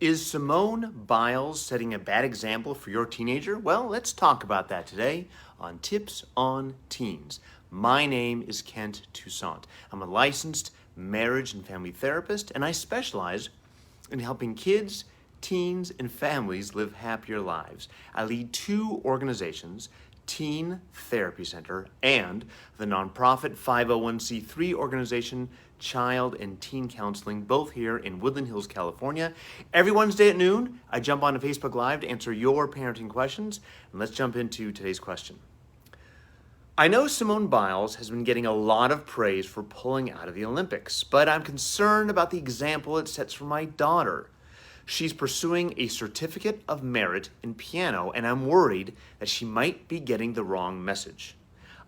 Is Simone Biles setting a bad example for your teenager? Well, let's talk about that today on Tips on Teens. My name is Kent Toussaint. I'm a licensed marriage and family therapist, and I specialize in helping kids, teens, and families live happier lives. I lead two organizations, Teen Therapy Center and the nonprofit 501c3 organization Child and Teen Counseling, both here in Woodland Hills, California. Every Wednesday at noon, I jump onto Facebook Live to answer your parenting questions. And let's jump into today's question. I know Simone Biles has been getting a lot of praise for pulling out of the Olympics, but I'm concerned about the example it sets for my daughter. She's pursuing a certificate of merit in piano, and I'm worried that she might be getting the wrong message.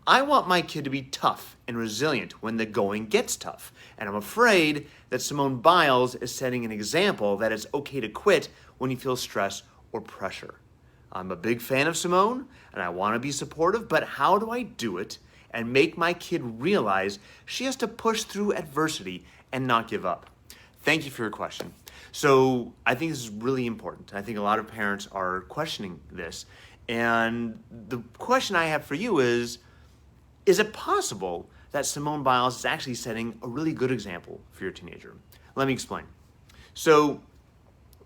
I want my kid to be tough and resilient when the going gets tough, and I'm afraid that Simone Biles is setting an example that it's okay to quit when you feel stress or pressure. I'm a big fan of Simone, and I want to be supportive, but how do I do it and make my kid realize she has to push through adversity and not give up? Thank you for your question. So I think this is really important. I think a lot of parents are questioning this. And the question I have for you is it possible that Simone Biles is actually setting a really good example for your teenager? Let me explain. So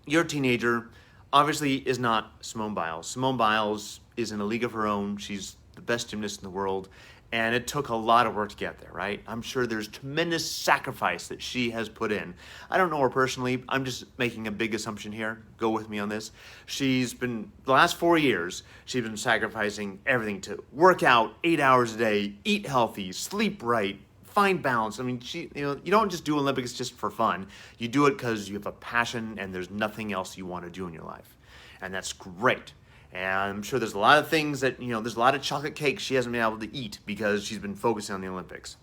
your teenager obviously is not Simone Biles. Simone Biles is in a league of her own. She's the best gymnast in the world. And it took a lot of work to get there, right? I'm sure there's tremendous sacrifice that she has put in. I don't know her personally. I'm just making a big assumption here. Go with me on this. She's been, the last 4 years, she's been sacrificing everything to work out 8 hours a day, eat healthy, sleep right, find balance. I mean, you don't just do Olympics just for fun. You do it because you have a passion and there's nothing else you want to do in your life. And that's great. And I'm sure there's a lot of things that, there's a lot of chocolate cake she hasn't been able to eat because she's been focusing on the Olympics.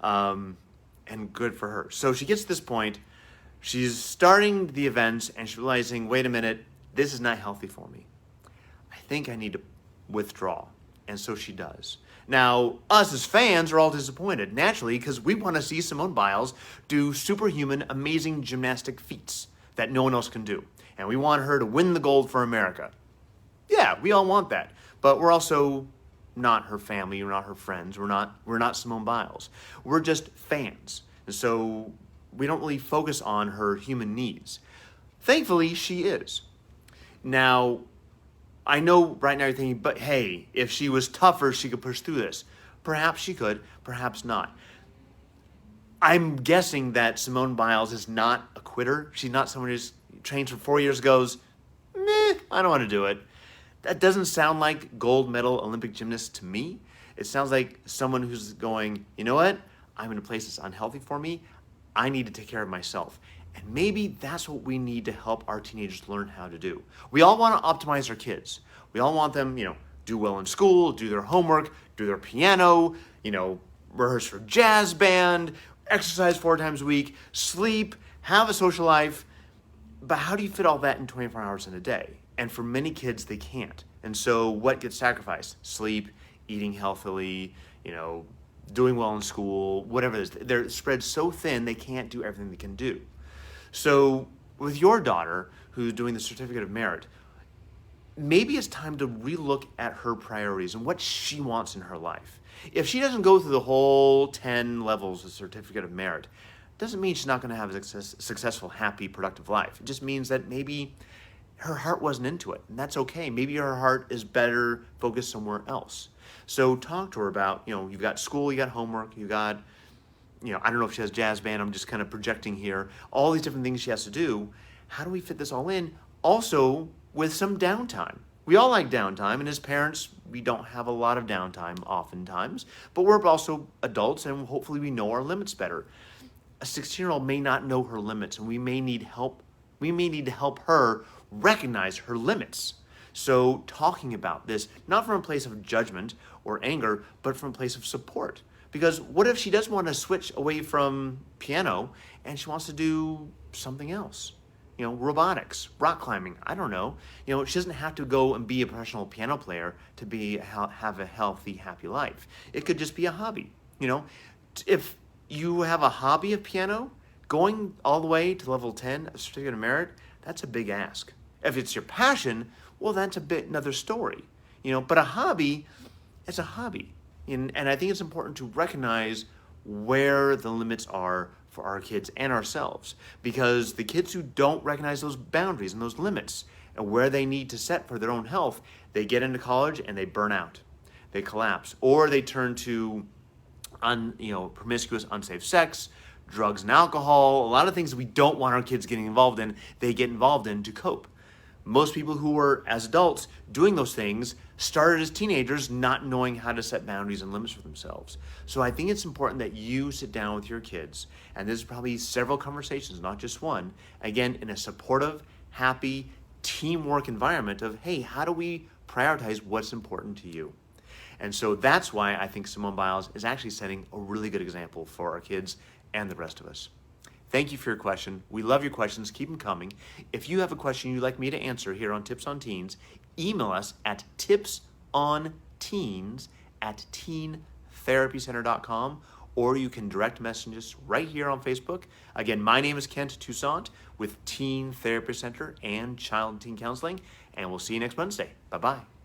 And good for her. So she gets to this point, she's starting the events and she's realizing, wait a minute, this is not healthy for me. I think I need to withdraw. And so she does. Now, us as fans are all disappointed, naturally, because we want to see Simone Biles do superhuman, amazing gymnastic feats that no one else can do. And we want her to win the gold for America. Yeah, we all want that, but we're also not her family, we're not her friends, we're not Simone Biles. We're just fans, and so we don't really focus on her human needs. Thankfully, she is. Now, I know right now you're thinking, but hey, if she was tougher, she could push through this. Perhaps she could, perhaps not. I'm guessing that Simone Biles is not a quitter. She's not someone who's trained for 4 years, goes, meh, I don't want to do it. That doesn't sound like gold medal Olympic gymnast to me. It sounds like someone who's going, you know what? I'm in a place that's unhealthy for me. I need to take care of myself. And maybe that's what we need to help our teenagers learn how to do. We all want to optimize our kids. We all want them, do well in school, do their homework, do their piano, rehearse for jazz band, exercise 4 times a week, sleep, have a social life. But how do you fit all that in 24 hours in a day? And for many kids, they can't. And so what gets sacrificed? Sleep, eating healthily, doing well in school, whatever it is. They're spread so thin, they can't do everything they can do. So with your daughter, who's doing the certificate of merit, maybe it's time to relook at her priorities and what she wants in her life. If she doesn't go through the whole 10 levels of certificate of merit, doesn't mean she's not going to have a successful, happy, productive life. It just means that maybe her heart wasn't into it, and that's okay. Maybe her heart is better focused somewhere else. So talk to her about, you've got school, you got homework, you got, I don't know if she has jazz band, I'm just kind of projecting here, all these different things she has to do. How do we fit this all in? Also, with some downtime. We all like downtime, and as parents, we don't have a lot of downtime oftentimes, but we're also adults, and hopefully we know our limits better. A 16-year-old may not know her limits, and we may need help. We may need to help her recognize her limits. So talking about this, not from a place of judgment or anger, but from a place of support. Because what if she does want to switch away from piano and she wants to do something else? Robotics, rock climbing, I don't know. She doesn't have to go and be a professional piano player to have a healthy, happy life. It could just be a hobby. If you have a hobby of piano, Going all the way to level 10, a certificate of merit, that's a big ask. If it's your passion, well, that's a bit another story. But a hobby, it's a hobby. And I think it's important to recognize where the limits are for our kids and ourselves. Because the kids who don't recognize those boundaries and those limits and where they need to set for their own health, they get into college and they burn out. They collapse. Or they turn to promiscuous, unsafe sex, drugs and alcohol, a lot of things we don't want our kids getting involved in, they get involved in to cope. Most people who were, as adults, doing those things started as teenagers not knowing how to set boundaries and limits for themselves. So I think it's important that you sit down with your kids, and there's probably several conversations, not just one, again, in a supportive, happy, teamwork environment of, hey, how do we prioritize what's important to you? And so that's why I think Simone Biles is actually setting a really good example for our kids and the rest of us. Thank you for your question. We love your questions. Keep them coming. If you have a question you'd like me to answer here on Tips on Teens, email us at tipsonteens@teentherapycenter.com, or you can direct message us right here on Facebook. Again, my name is Kent Toussaint with Teen Therapy Center and Child and Teen Counseling, and we'll see you next Wednesday. Bye-bye.